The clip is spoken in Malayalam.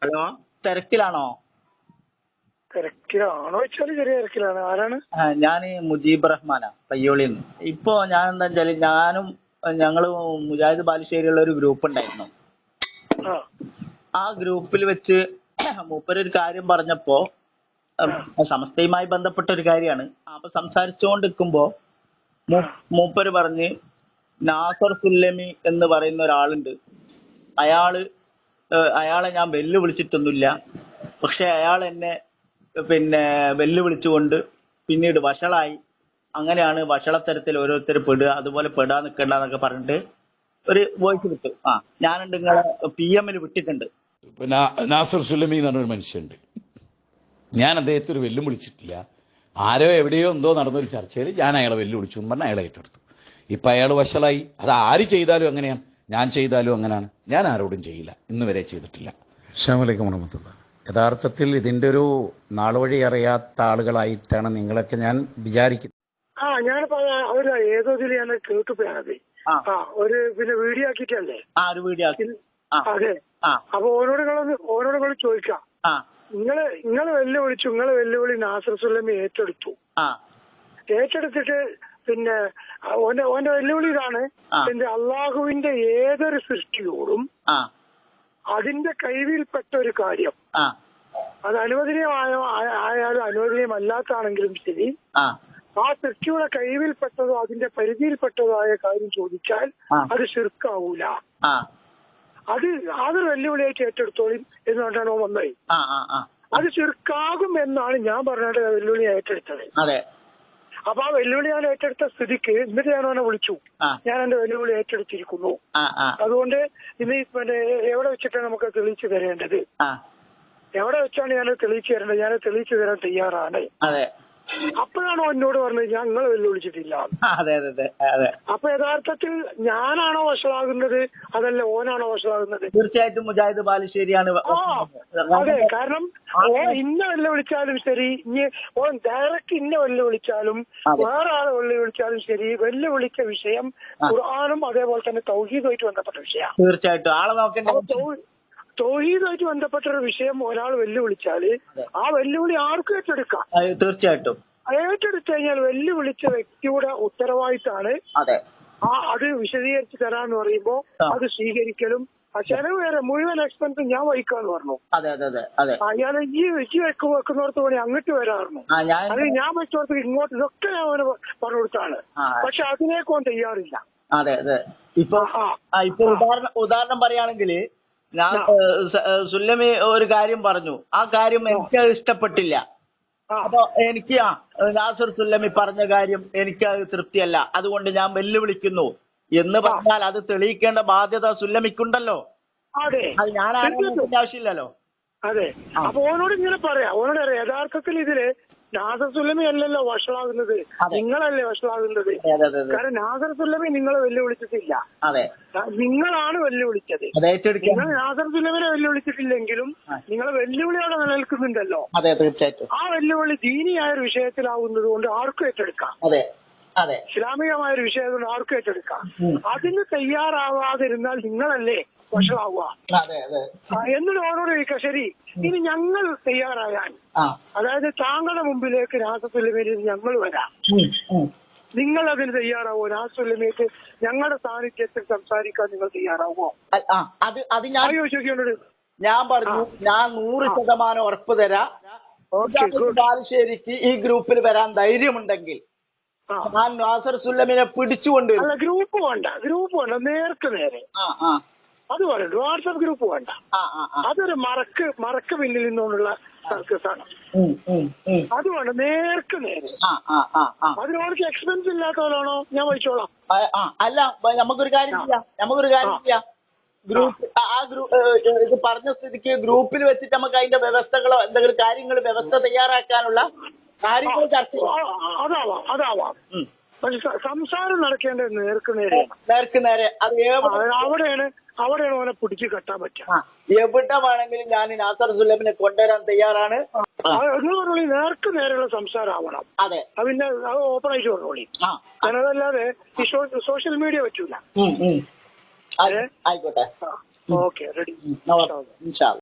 ഹലോ, തിരക്കിലാണോ? തിരക്കിലാണോ വെച്ചാല് ചെറിയ തിരക്കിലാണ്. ആരാണ്? ഞാൻ മുജീബ് റഹ്മാനാ, പയ്യോളിന്ന്. ഇപ്പോ ഞാൻ എന്താ വെച്ചാല് ഞങ്ങള് മുജാഹിദ് ബാലുശ്ശേരിയുള്ള ഒരു ഗ്രൂപ്പ് ഉണ്ടായിരുന്നു. ആ ആ ഗ്രൂപ്പിൽ വെച്ച് മൂപ്പര് ഒരു കാര്യം പറഞ്ഞപ്പോ, സമസ്തയുമായി ബന്ധപ്പെട്ട ഒരു കാര്യമാണ്. അപ്പൊ സംസാരിച്ചുകൊണ്ടിരിക്കുമ്പോ മൂപ്പര് പറഞ്ഞ്, നാസർ സുല്ലമി എന്ന് പറയുന്ന ഒരാളുണ്ട്, അയാളെ ഞാൻ വെല്ലുവിളിച്ചിട്ടൊന്നുമില്ല, പക്ഷെ അയാൾ എന്നെ വെല്ലുവിളിച്ചുകൊണ്ട് പിന്നീട് വഷളായി. അങ്ങനെയാണ് വഷളത്തരത്തിൽ ഓരോരുത്തർ പെടുക, അതുപോലെ പെടാൻ നിൽക്കണ്ടെന്നൊക്കെ പറഞ്ഞിട്ട് ഒരു വോയിസ് വിട്ടു. ഞാനുണ്ട്, നിങ്ങളെ PM-ൽ വിട്ടിട്ടുണ്ട്. നാസർ സുല്ലമി എന്ന് പറഞ്ഞൊരു മനുഷ്യനുണ്ട്. ഞാൻ അദ്ദേഹത്തെ ഒരു വെല്ലുവിളിച്ചിട്ടില്ല. ആരോ എവിടെയോ എന്തോ നടന്നൊരു ചർച്ചയിൽ ഞാൻ അയാളെ വെല്ലുവിളിച്ചു എന്ന് പറഞ്ഞാൽ അയാളെ ഏറ്റെടുത്തു. ഇപ്പം അയാൾ വഷളായി. അത് ആര് ചെയ്താലും അങ്ങനെയാണ്, ഞാൻ ചെയ്താലും അങ്ങനെയാണ്. ഞാൻ ആരോടും ചെയ്യില്ല, ഇന്ന് വരെ ചെയ്തിട്ടില്ല. അസ്സലാമു അലൈക്കും വറഹ്മത്തുള്ളാഹി. യഥാർത്ഥത്തിൽ ഇതിന്റെ ഒരു നാളുവഴി അറിയാത്ത ആളുകളായിട്ടാണ് നിങ്ങളൊക്കെ ഞാൻ വിചാരിക്കുന്നത്. ഞാനിപ്പോ ഒരു ഏതോ ഇതിൽ ഞാൻ കേട്ടുപോയാണത്. ഒരു വീഡിയോ ആക്കിയിട്ടല്ലേ? ഒരു വീഡിയോ ആക്കി. അതെ. അപ്പൊ ഓരോട് ചോദിക്കാം, നിങ്ങള് വെല്ലുവിളി നാസർ സുല്ലമി ഏറ്റെടുത്തു. ഏറ്റെടുത്തിട്ട് പിന്നെ ഓന്റെ വെല്ലുവിളി ഇതാണ്, അള്ളാഹുവിന്റെ ഏതൊരു സൃഷ്ടിയോടും അതിന്റെ കഴിവിൽപ്പെട്ട ഒരു കാര്യം, അത് അനുവദനീയമായാലും അനുവദനീയമല്ലാത്താണെങ്കിലും ശരി, ആ സൃഷ്ടിയുടെ കഴിവിൽപ്പെട്ടതോ അതിന്റെ പരിധിയിൽപ്പെട്ടതോ ആയ കാര്യം ചോദിച്ചാൽ അത് ശിർക്കാവൂല. അതൊരു വെല്ലുവിളിയായിട്ട് ഏറ്റെടുത്തോളും എന്ന് പറഞ്ഞാണ് വന്നത്. അത് ശിർക്കാകും എന്നാണ് ഞാൻ പറഞ്ഞിട്ട് വെല്ലുവിളി ഏറ്റെടുത്തത്. അപ്പൊ ആ വെല്ലുവിളി ഞാൻ ഏറ്റെടുത്ത സ്ഥിതിക്ക് എന്നിട്ട് ഞാൻ അവനെ വിളിച്ചു, ഞാൻ എന്റെ വെല്ലുവിളി ഏറ്റെടുത്തിരിക്കുന്നു. അതുകൊണ്ട് ഇന്ന് എവിടെ വെച്ചിട്ടാണ് നമുക്ക് തെളിയിച്ചു തരേണ്ടത്? എവിടെ വെച്ചാണ് ഞാൻ തെളിയിച്ചു തരേണ്ടത്? ഞാൻ തെളിയിച്ചു തരാൻ തയ്യാറാണ്. അപ്പോഴാണോ എന്നോട് പറഞ്ഞത് ഞങ്ങൾ വെല്ലുവിളിച്ചിട്ടില്ല? അപ്പൊ യഥാർത്ഥത്തിൽ ഞാനാണോ വഷളാകുന്നത്, അതല്ല ഓനാണോ വഷളാകുന്നത്? തീർച്ചയായിട്ടും മുജാഹിദ് ബാലുശ്ശേരിയാണ്. അതെ, കാരണം ഇന്ന വെല്ലുവിളിച്ചാലും ശരി, ഇനി ഓൻ ഡയറക്റ്റ് ഇന്ന വെല്ലുവിളിച്ചാലും വേറെ ആളെ വെല്ലുവിളിച്ചാലും ശരി, വെല്ലുവിളിച്ച വിഷയം ഖുർആനും അതേപോലെ തന്നെ തൗഹീദുമായിട്ട് ബന്ധപ്പെട്ട വിഷയമാണ്. തീർച്ചയായിട്ടും ആളെ നോക്കേണ്ട. തൗഹീദുമായിട്ട് ബന്ധപ്പെട്ട ഒരു വിഷയം ഒരാൾ വെല്ലുവിളിച്ചാല് ആ വെല്ലുവിളി ആർക്കും ഏറ്റെടുക്കാം. തീർച്ചയായിട്ടും ഏറ്റെടുത്തു കഴിഞ്ഞാൽ വെല്ലുവിളിച്ച വ്യക്തിയുടെ ഉത്തരവാദിത്തമാണ് അത് വിശദീകരിച്ച് തരാന്ന് പറയുമ്പോ അത് സ്വീകരിക്കലും ചെലവ് വരെ മുഴുവൻ എക്സ്പെൻസ് ഞാൻ വഹിക്കാന്ന് പറഞ്ഞു. ഞാൻ വെക്കുന്നിടത്ത് പണി അങ്ങോട്ട് വരാറുണ്ട്, അത് ഞാൻ വെച്ചോടത്ത് ഇങ്ങോട്ട് ഇതൊക്കെ ഞാൻ അവന് പറഞ്ഞു കൊടുത്താണ്. പക്ഷെ അതിനേക്കോൻ തയ്യാറില്ല. ഇപ്പൊ ഉദാഹരണം പറയുകയാണെങ്കിൽ, സുല്ലമി ഒരു കാര്യം പറഞ്ഞു, ആ കാര്യം എനിക്ക് ഇഷ്ടപ്പെട്ടില്ല. അപ്പൊ എനിക്ക് നാസർ സുല്ലമി പറഞ്ഞ കാര്യം എനിക്ക് തൃപ്തിയല്ല, അതുകൊണ്ട് ഞാൻ വെല്ലുവിളിക്കുന്നു എന്ന് പറഞ്ഞാൽ അത് തെളിയിക്കേണ്ട ബാധ്യത സുല്ലമിക്കുണ്ടല്ലോ. അത് ഞാൻ ആവശ്യമില്ലല്ലോ. അതെ. അപ്പൊ ഓനോട് ഇങ്ങനെ പറയാം, ഓനോട് അറിയാം യഥാർത്ഥത്തിൽ ഇതില് നാസർ സുല്ലമി അല്ലല്ലോ വഷളാകുന്നത്, നിങ്ങളല്ലേ വഷളാകുന്നത്. കാരണം നാസർ സുല്ലമി നിങ്ങളെ വെല്ലുവിളിച്ചിട്ടില്ല, നിങ്ങളാണ് വെല്ലുവിളിച്ചത്. നിങ്ങൾ നാസർ സുല്ലമിനെ വെല്ലുവിളിച്ചിട്ടില്ലെങ്കിലും നിങ്ങളെ വെല്ലുവിളിയോടെ നിലനിൽക്കുന്നുണ്ടല്ലോ. ആ വെല്ലുവിളി ദീനിയായ ഒരു വിഷയത്തിലാവുന്നത് കൊണ്ട് ആർക്കും ഏറ്റെടുക്കാം, ഇസ്ലാമികമായ ഒരു വിഷയം കൊണ്ട് ആർക്കും ഏറ്റെടുക്കാം. അതിന് തയ്യാറാവാതിരുന്നാൽ നിങ്ങളല്ലേ വഷളാവുക. എന്നിട്ട് ഓരോട് ചോദിക്കാം, ശരി ഇനി ഞങ്ങൾ തയ്യാറായാൽ, അതായത് താങ്കളുടെ മുമ്പിലേക്ക് നാസർ സുല്ലമിയിൽ ഞങ്ങൾ വരാം, നിങ്ങൾ അതിന് തയ്യാറാവോ? നാസർ സുല്ലമിക്ക് ഞങ്ങളുടെ സാന്നിധ്യത്തിൽ സംസാരിക്കാൻ നിങ്ങൾ തയ്യാറാവോ? ഞാൻ പറഞ്ഞു, ഞാൻ 100% ഉറപ്പ് തരാം. ബാലുശ്ശേരിക്ക് ഈ ഗ്രൂപ്പിൽ വരാൻ ധൈര്യമുണ്ടെങ്കിൽ ഞാൻ നാസർ സുല്ലമിനെ പിടിച്ചുകൊണ്ട്. ഗ്രൂപ്പ് വേണ്ട, നേർക്ക് നേരെ അത് പറയണ്ട. വാട്സാപ്പ് ഗ്രൂപ്പ് വേണ്ട, അതൊരു മറക്ക് പിന്നിൽ നിന്നുള്ള സർക്കസ് ആണ്. അത് വേണ്ട, നേർക്ക് നേരെ. അതിനോർക്ക് എക്സ്പെൻസ് ഇല്ലാത്തവരാണോ? ഞാൻ വഹിച്ചോളാം. അല്ല, നമുക്കൊരു കാര്യം ചെയ്യാം. ഇത് പറഞ്ഞ സ്ഥിതിക്ക് ഗ്രൂപ്പിൽ വെച്ചിട്ട് നമുക്ക് അതിന്റെ വ്യവസ്ഥകളോ എന്തെങ്കിലും കാര്യങ്ങൾ വ്യവസ്ഥ തയ്യാറാക്കാനുള്ള കാര്യങ്ങൾ ചർച്ച ചെയ്യാം. അതാവാം. പക്ഷെ സംസാരം നടക്കേണ്ടത് നേർക്ക് നേരെ. അവിടെയാണ് അവനെ പിടിച്ച് കെട്ടാൻ പറ്റുക. എവിടെ വേണമെങ്കിലും ഞാൻ നാസർ സുല്ലമിനെ കൊണ്ടുവരാൻ തയ്യാറാണ്. നേർക്ക് നേരെയുള്ള സംസാരം ആവണം. പിന്നെ അത് ഓപ്പൺ ആയിട്ട് പറഞ്ഞോളി. അതല്ലാതെ ഈ സോഷ്യൽ മീഡിയ പറ്റൂല. ആയിക്കോട്ടെ. Okay, ready.